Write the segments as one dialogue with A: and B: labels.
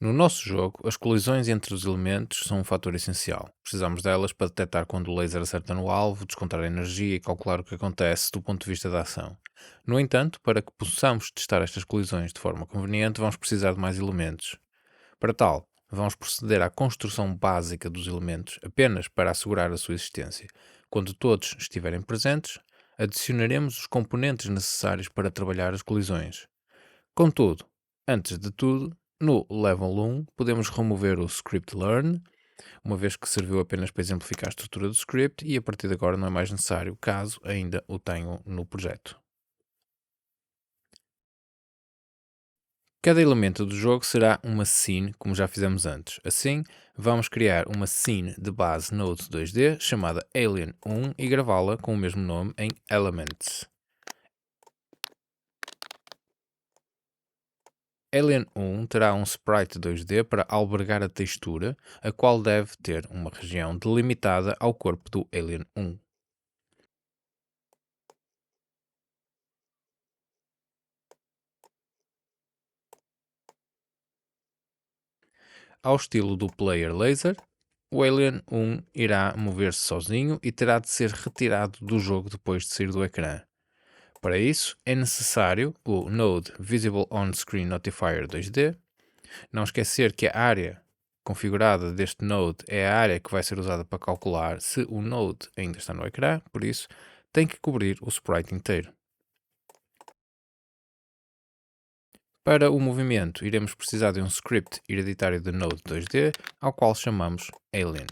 A: No nosso jogo, as colisões entre os elementos são um fator essencial. Precisamos delas para detectar quando o laser acerta no alvo, descontar a energia e calcular o que acontece do ponto de vista da ação. No entanto, para que possamos testar estas colisões de forma conveniente, vamos precisar de mais elementos. Para tal, vamos proceder à construção básica dos elementos apenas para assegurar a sua existência. Quando todos estiverem presentes, adicionaremos os componentes necessários para trabalhar as colisões. Contudo, antes de tudo, no Level 1 podemos remover o script learn, uma vez que serviu apenas para exemplificar a estrutura do script e a partir de agora não é mais necessário, caso ainda o tenham no projeto. Cada elemento do jogo será uma scene, como já fizemos antes. Assim, vamos criar uma scene de base Node 2D chamada Alien 1 e gravá-la com o mesmo nome em Elements. Alien 1 terá um sprite 2D para albergar a textura, a qual deve ter uma região delimitada ao corpo do Alien 1. Ao estilo do Player Laser, o Alien 1 irá mover-se sozinho e terá de ser retirado do jogo depois de sair do ecrã. Para isso, é necessário o Node Visible On Screen Notifier 2D. Não esquecer que a área configurada deste Node é a área que vai ser usada para calcular se o Node ainda está no ecrã, por isso tem que cobrir o sprite inteiro. Para o movimento, iremos precisar de um script hereditário de Node 2D, ao qual chamamos Alien.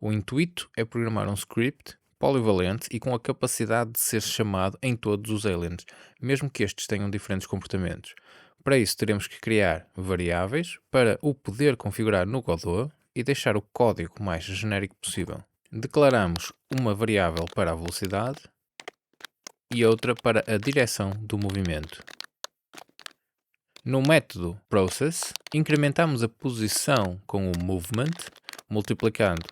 A: O intuito é programar um script polivalente e com a capacidade de ser chamado em todos os aliens, mesmo que estes tenham diferentes comportamentos. Para isso, teremos que criar variáveis para o poder configurar no Godot e deixar o código o mais genérico possível. Declaramos uma variável para a velocidade e outra para a direção do movimento. No método process, incrementamos a posição com o movement, multiplicando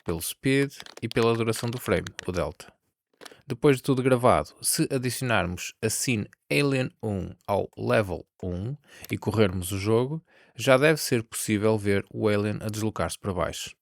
A: pelo speed e pela duração do frame, o delta. Depois de tudo gravado, se adicionarmos a scene Alien 1 ao level 1 e corrermos o jogo, já deve ser possível ver o alien a deslocar-se para baixo.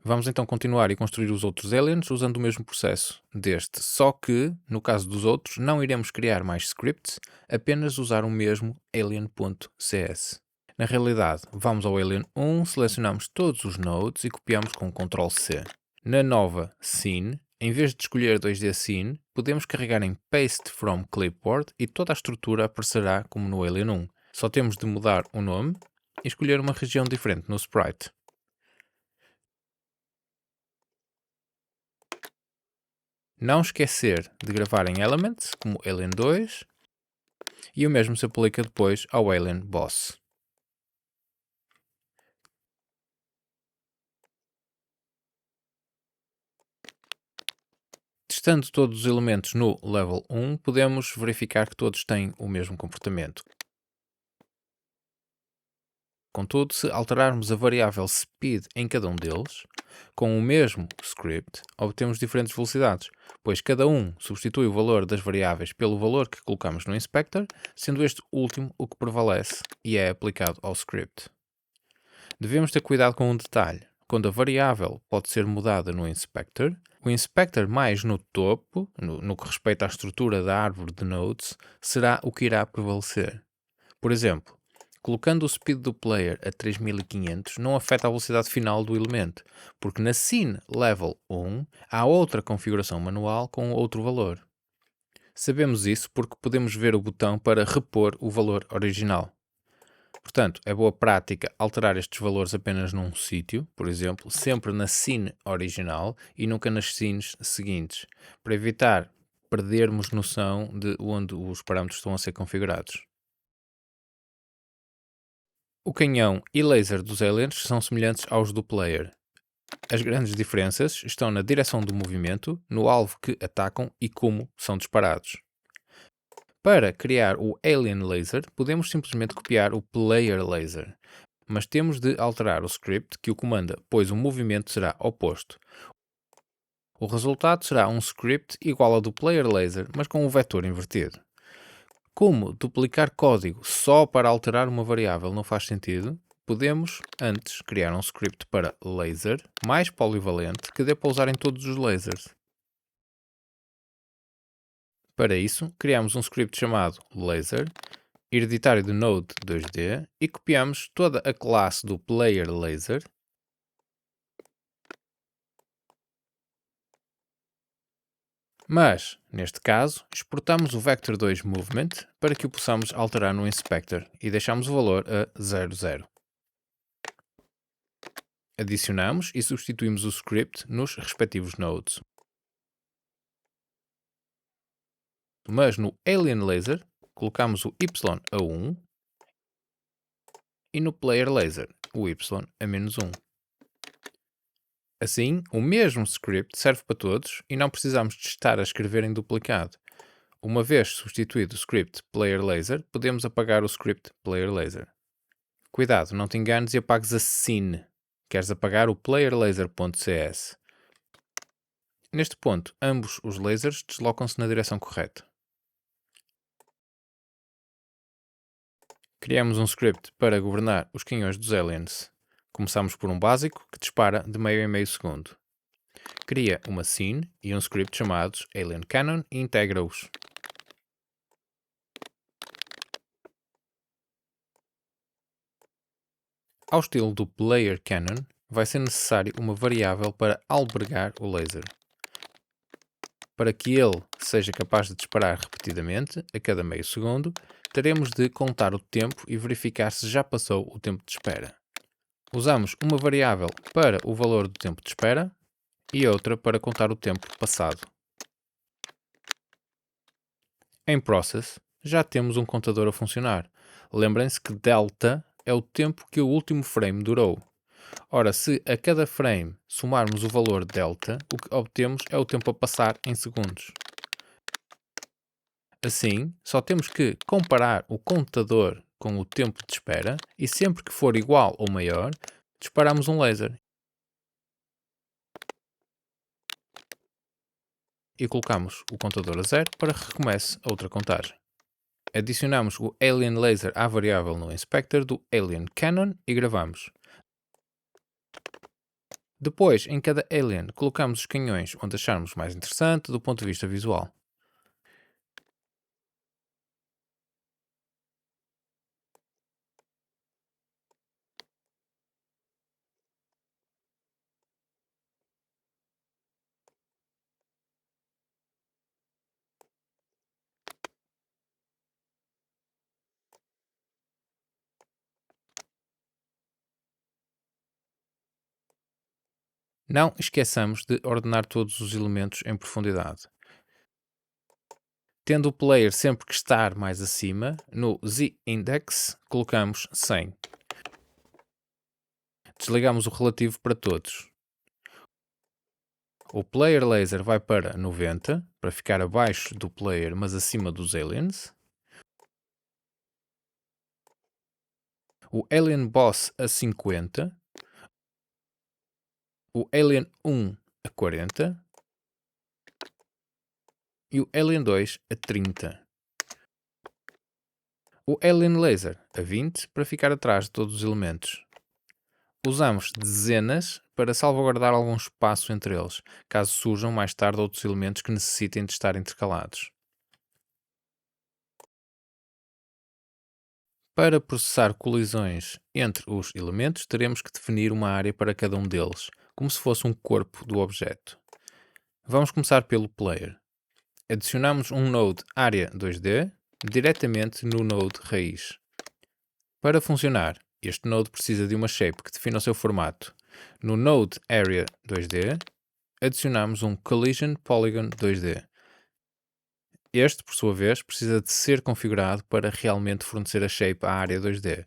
A: Vamos então continuar e construir os outros aliens usando o mesmo processo deste, só que, no caso dos outros, não iremos criar mais scripts, apenas usar o mesmo alien.cs. Na realidade, vamos ao Alien 1, selecionamos todos os nodes e copiamos com Ctrl+C. Na nova Scene, em vez de escolher 2D Scene, podemos carregar em Paste from Clipboard e toda a estrutura aparecerá como no Alien 1. Só temos de mudar o nome e escolher uma região diferente no sprite. Não esquecer de gravar em Elements, como Alien 2, e o mesmo se aplica depois ao Alien Boss. Testando todos os elementos no Level 1, podemos verificar que todos têm o mesmo comportamento. Contudo, se alterarmos a variável speed em cada um deles, com o mesmo script, obtemos diferentes velocidades, pois cada um substitui o valor das variáveis pelo valor que colocamos no inspector, sendo este último o que prevalece e é aplicado ao script. Devemos ter cuidado com um detalhe. Quando a variável pode ser mudada no inspector, o inspector mais no topo, no que respeita à estrutura da árvore de nodes, será o que irá prevalecer. Por exemplo, colocando o speed do player a 3500 não afeta a velocidade final do elemento, porque na scene level 1 há outra configuração manual com outro valor. Sabemos isso porque podemos ver o botão para repor o valor original. Portanto, é boa prática alterar estes valores apenas num sítio, por exemplo, sempre na scene original e nunca nas scenes seguintes, para evitar perdermos noção de onde os parâmetros estão a ser configurados. O canhão e laser dos aliens são semelhantes aos do player. As grandes diferenças estão na direção do movimento, no alvo que atacam e como são disparados. Para criar o Alien Laser, podemos simplesmente copiar o Player Laser, mas temos de alterar o script que o comanda, pois o movimento será oposto. O resultado será um script igual ao do Player Laser, mas com o vetor invertido. Como duplicar código só para alterar uma variável não faz sentido, podemos antes criar um script para laser mais polivalente que dê para usar em todos os lasers. Para isso, criamos um script chamado laser, hereditário de Node 2D, e copiamos toda a classe do player laser mas, neste caso, exportamos o vector2 movement para que o possamos alterar no inspector e deixamos o valor a 00. Adicionamos e substituímos o script nos respectivos nodes. Mas no Alien Laser, colocamos o Y a 1 e no Player Laser, o Y a -1. Assim, o mesmo script serve para todos e não precisamos de estar a escrever em duplicado. Uma vez substituído o script Player Laser, podemos apagar o script Player Laser. Cuidado, não te enganes e apagues a scene. Queres apagar o playerlaser.cs. Neste ponto, ambos os lasers deslocam-se na direção correta. Criamos um script para governar os canhões dos aliens. Começamos por um básico que dispara de meio em meio segundo. Cria uma scene e um script chamados Alien Cannon e integra-os. Ao estilo do Player Cannon, vai ser necessário uma variável para albergar o laser. Para que ele seja capaz de disparar repetidamente, a cada meio segundo, teremos de contar o tempo e verificar se já passou o tempo de espera. Usamos uma variável para o valor do tempo de espera e outra para contar o tempo passado. Em Process, já temos um contador a funcionar. Lembrem-se que delta é o tempo que o último frame durou. Ora, se a cada frame somarmos o valor delta, o que obtemos é o tempo a passar em segundos. Assim, só temos que comparar o contador com o tempo de espera e sempre que for igual ou maior, disparamos um laser. E colocamos o contador a 0 para que recomece a outra contagem. Adicionamos o Alien Laser à variável no inspector do Alien Cannon e gravamos. Depois, em cada alien, colocamos os canhões onde acharmos mais interessante do ponto de vista visual. Não esqueçamos de ordenar todos os elementos em profundidade. Tendo o player sempre que estar mais acima, no z-index colocamos 100. Desligamos o relativo para todos. O player laser vai para 90, para ficar abaixo do player, mas acima dos aliens. O alien boss a 50. O alien 1 a 40. E o alien 2 a 30. O alien laser a 20 para ficar atrás de todos os elementos. Usamos dezenas para salvaguardar algum espaço entre eles, caso surjam mais tarde outros elementos que necessitem de estar intercalados. Para processar colisões entre os elementos, teremos que definir uma área para cada um deles, como se fosse um corpo do objeto. Vamos começar pelo player. Adicionamos um node área 2D diretamente no node raiz. Para funcionar, este node precisa de uma shape que defina o seu formato. No node area 2D, adicionamos um collision polygon 2D. Este, por sua vez, precisa de ser configurado para realmente fornecer a shape à área 2D.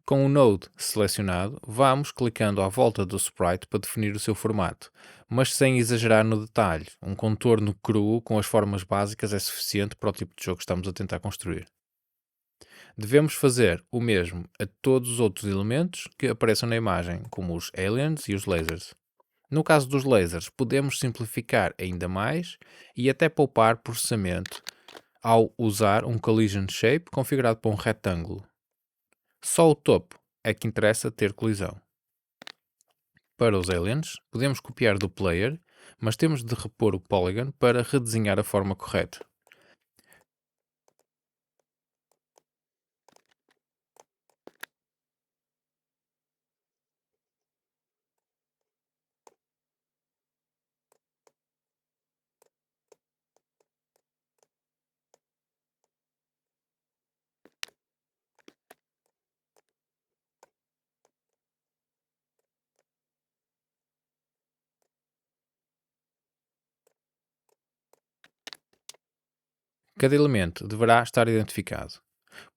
A: Com o node selecionado, vamos clicando à volta do sprite para definir o seu formato, mas sem exagerar no detalhe. Um contorno cru com as formas básicas é suficiente para o tipo de jogo que estamos a tentar construir. Devemos fazer o mesmo a todos os outros elementos que apareçam na imagem, como os aliens e os lasers. No caso dos lasers, podemos simplificar ainda mais e até poupar processamento. ao usar um collision shape configurado para um retângulo. Só o topo é que interessa ter colisão. Para os aliens, podemos copiar do player, mas temos de repor o polygon para redesenhar a forma correta. Cada elemento deverá estar identificado.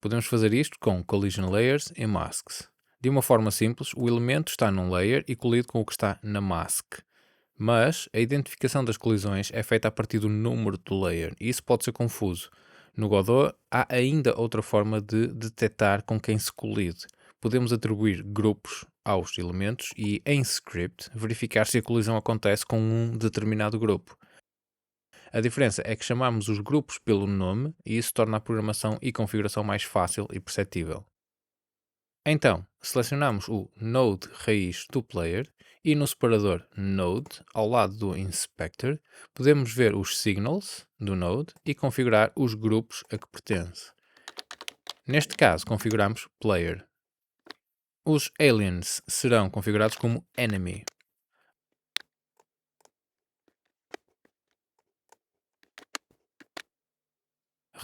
A: Podemos fazer isto com Collision Layers e Masks. De uma forma simples, o elemento está num layer e colide com o que está na mask. Mas a identificação das colisões é feita a partir do número do layer e isso pode ser confuso. No Godot há ainda outra forma de detectar com quem se colide. Podemos atribuir grupos aos elementos e, em script, verificar se a colisão acontece com um determinado grupo. A diferença é que chamamos os grupos pelo nome e isso torna a programação e configuração mais fácil e perceptível. Então, selecionamos o node raiz do player e no separador Node, ao lado do Inspector, podemos ver os signals do node e configurar os grupos a que pertence. Neste caso, configuramos Player. Os aliens serão configurados como Enemy.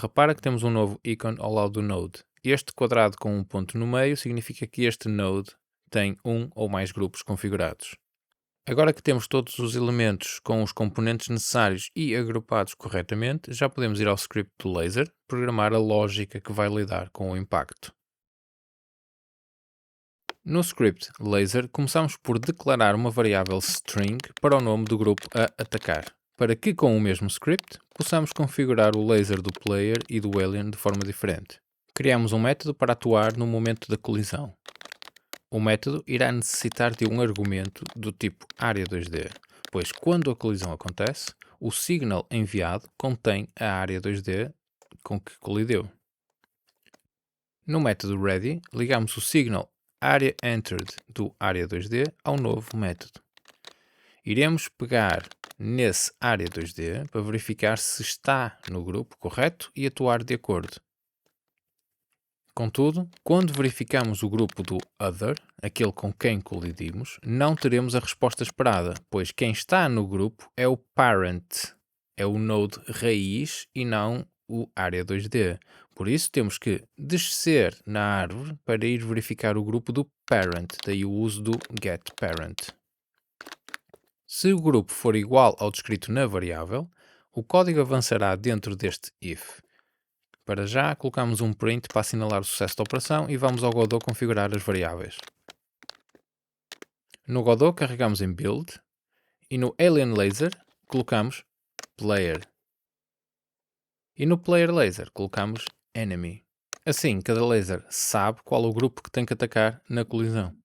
A: Repara que temos um novo ícone ao lado do node. Este quadrado com um ponto no meio significa que este node tem um ou mais grupos configurados. Agora que temos todos os elementos com os componentes necessários e agrupados corretamente, já podemos ir ao script do laser, programar a lógica que vai lidar com o impacto. No script laser, começamos por declarar uma variável string para o nome do grupo a atacar, para que com o mesmo script possamos configurar o laser do player e do alien de forma diferente. Criamos um método para atuar no momento da colisão. O método irá necessitar de um argumento do tipo área 2D, pois quando a colisão acontece, o signal enviado contém a área 2D com que colideu. No método ready, ligamos o signal area entered do área 2D ao novo método. Iremos pegar nesse área 2D para verificar se está no grupo correto e atuar de acordo. Contudo, quando verificamos o grupo do other, aquele com quem colidimos, não teremos a resposta esperada, pois quem está no grupo é o parent, é o node raiz e não o área 2D. Por isso temos que descer na árvore para ir verificar o grupo do parent, daí o uso do getParent. Se o grupo for igual ao descrito na variável, o código avançará dentro deste if. Para já, colocamos um print para assinalar o sucesso da operação e vamos ao Godot configurar as variáveis. No Godot carregamos em Build e no Alien Laser colocamos Player. E no Player Laser colocamos Enemy. Assim, cada laser sabe qual o grupo que tem que atacar na colisão.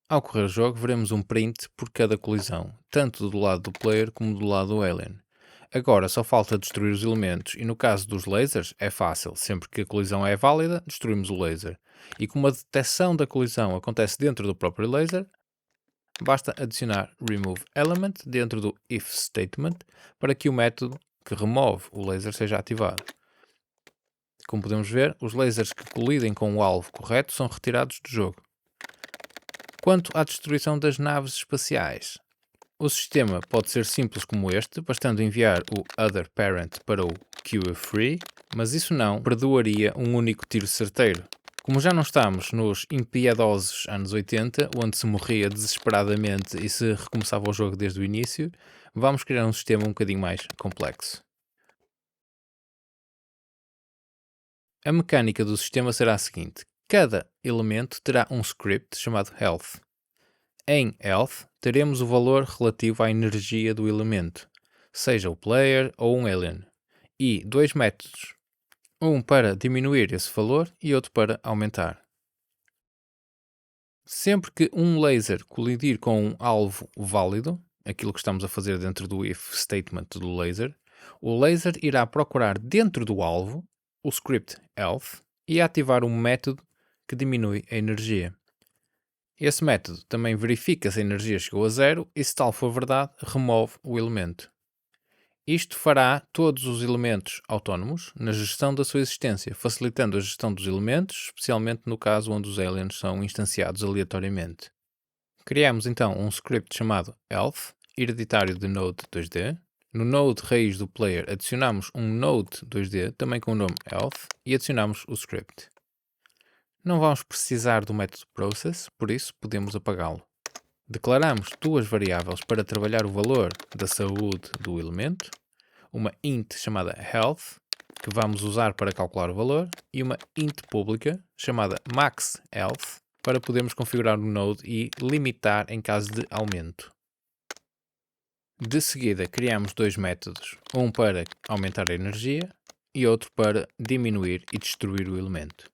A: Ao correr o jogo, veremos um print por cada colisão, tanto do lado do player como do lado do alien. Agora só falta destruir os elementos e no caso dos lasers é fácil, sempre que a colisão é válida, destruímos o laser. E como a detecção da colisão acontece dentro do próprio laser, basta adicionar remove element dentro do if statement para que o método que remove o laser seja ativado. Como podemos ver, os lasers que colidem com o alvo correto são retirados do jogo. Quanto à destruição das naves espaciais, o sistema pode ser simples como este, bastando enviar o other parent para o QA-free, mas isso não perdoaria um único tiro certeiro. Como já não estamos nos impiedosos anos 80, onde se morria desesperadamente e se recomeçava o jogo desde o início, vamos criar um sistema um bocadinho mais complexo. A mecânica do sistema será a seguinte: cada elemento terá um script chamado health. Em health, teremos o valor relativo à energia do elemento, seja o player ou um alien. e dois métodos, um para diminuir esse valor e outro para aumentar. Sempre que um laser colidir com um alvo válido, aquilo que estamos a fazer dentro do if statement do laser, o laser irá procurar dentro do alvo o script health e ativar um método que diminui a energia. Esse método também verifica se a energia chegou a zero e, se tal for verdade, remove o elemento. Isto fará todos os elementos autónomos na gestão da sua existência, facilitando a gestão dos elementos, especialmente no caso onde os aliens são instanciados aleatoriamente. Criamos então um script chamado health, hereditário de Node 2D. No Node raiz do player adicionamos um Node 2D, também com o nome health, e adicionamos o script. Não vamos precisar do método process, por isso podemos apagá-lo. Declaramos duas variáveis para trabalhar o valor da saúde do elemento, uma int chamada health, que vamos usar para calcular o valor, e uma int pública chamada maxHealth, para podermos configurar o node e limitar em caso de aumento. De seguida, criamos dois métodos, um para aumentar a energia e outro para diminuir e destruir o elemento.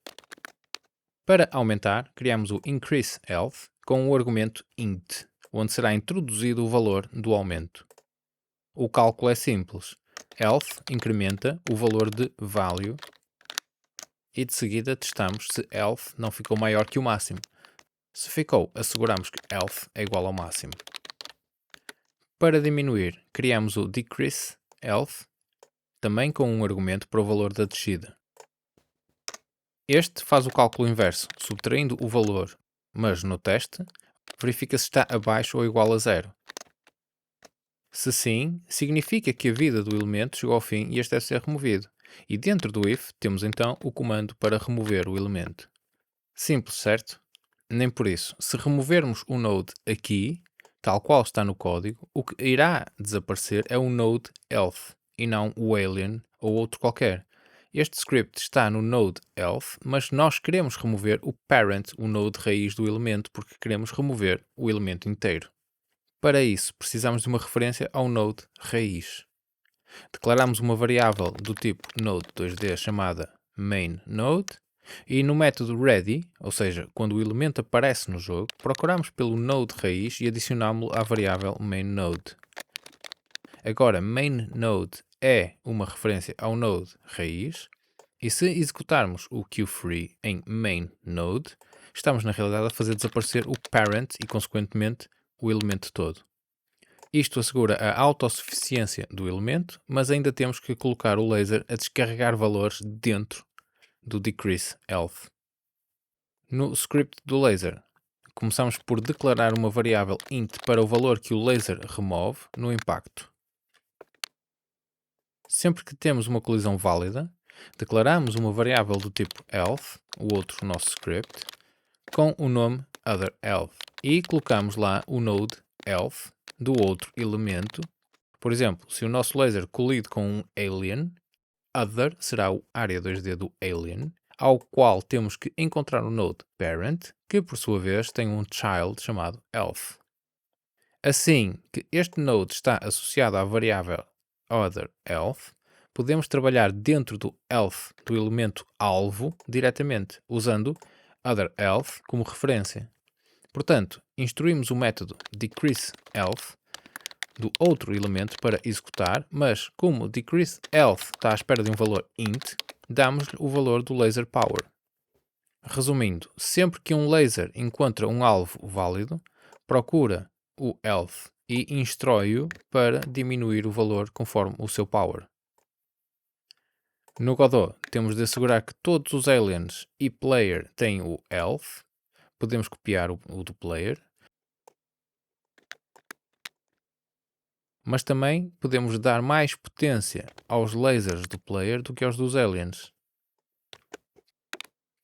A: Para aumentar, criamos o increaseHealth com o argumento int, onde será introduzido o valor do aumento. O cálculo é simples. Health incrementa o valor de value e de seguida testamos se health não ficou maior que o máximo. Se ficou, asseguramos que health é igual ao máximo. Para diminuir, criamos o decreaseHealth, também com um argumento para o valor da descida. Este faz o cálculo inverso, subtraindo o valor, mas no teste, verifica se está abaixo ou igual a zero. Se sim, significa que a vida do elemento chegou ao fim e este deve ser removido. E dentro do if, temos então o comando para remover o elemento. Simples, certo? Nem por isso. Se removermos o node aqui, tal qual está no código, o que irá desaparecer é o node health e não o alien ou outro qualquer. Este script está no node health, mas nós queremos remover o parent, o node raiz do elemento, porque queremos remover o elemento inteiro. Para isso, precisamos de uma referência ao node raiz. Declaramos uma variável do tipo node2d chamada mainNode e no método ready, ou seja, quando o elemento aparece no jogo, procuramos pelo node raiz e adicionamos-lo à variável mainNode. Agora, mainNode é uma referência ao node raiz e se executarmos o queue_free em mainNode, estamos na realidade a fazer desaparecer o parent e, consequentemente, o elemento todo. Isto assegura a autossuficiência do elemento, mas ainda temos que colocar o laser a descarregar valores dentro do decreaseHealth. No script do laser, começamos por declarar uma variável int para o valor que o laser remove no impacto. Sempre que temos uma colisão válida, declaramos uma variável do tipo health, o outro nosso script, com o nome otherHealth e colocamos lá o node health do outro elemento. Por exemplo, se o nosso laser colide com um alien, other será a área 2D do alien, ao qual temos que encontrar o node parent, que por sua vez tem um child chamado health. Assim que este node está associado à variável otherHealth, podemos trabalhar dentro do health do elemento alvo diretamente, usando otherHealth como referência. Portanto, instruímos o método decreaseHealth do outro elemento para executar, mas como decreaseHealth está à espera de um valor int, damos-lhe o valor do laser power. Resumindo, sempre que um laser encontra um alvo válido, procura o health e instrói-o para diminuir o valor conforme o seu power. No Godot, temos de assegurar que todos os aliens e player têm o health. Podemos copiar o do player, mas também podemos dar mais potência aos lasers do player do que aos dos aliens.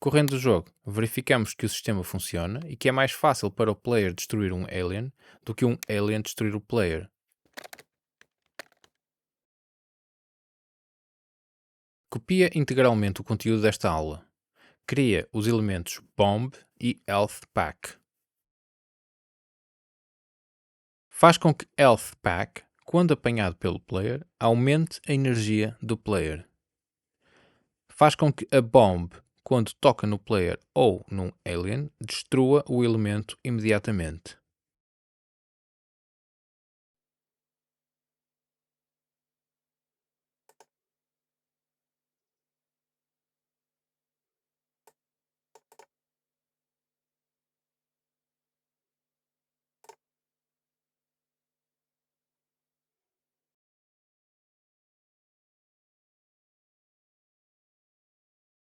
A: Correndo o jogo, verificamos que o sistema funciona e que é mais fácil para o player destruir um alien do que um alien destruir o player. Copia integralmente o conteúdo desta aula. Cria os elementos Bomb e Health Pack. Faz com que Health Pack quando apanhado pelo player, aumente a energia do player. Faz com que a bomb, quando toca no player ou num alien, destrua o elemento imediatamente.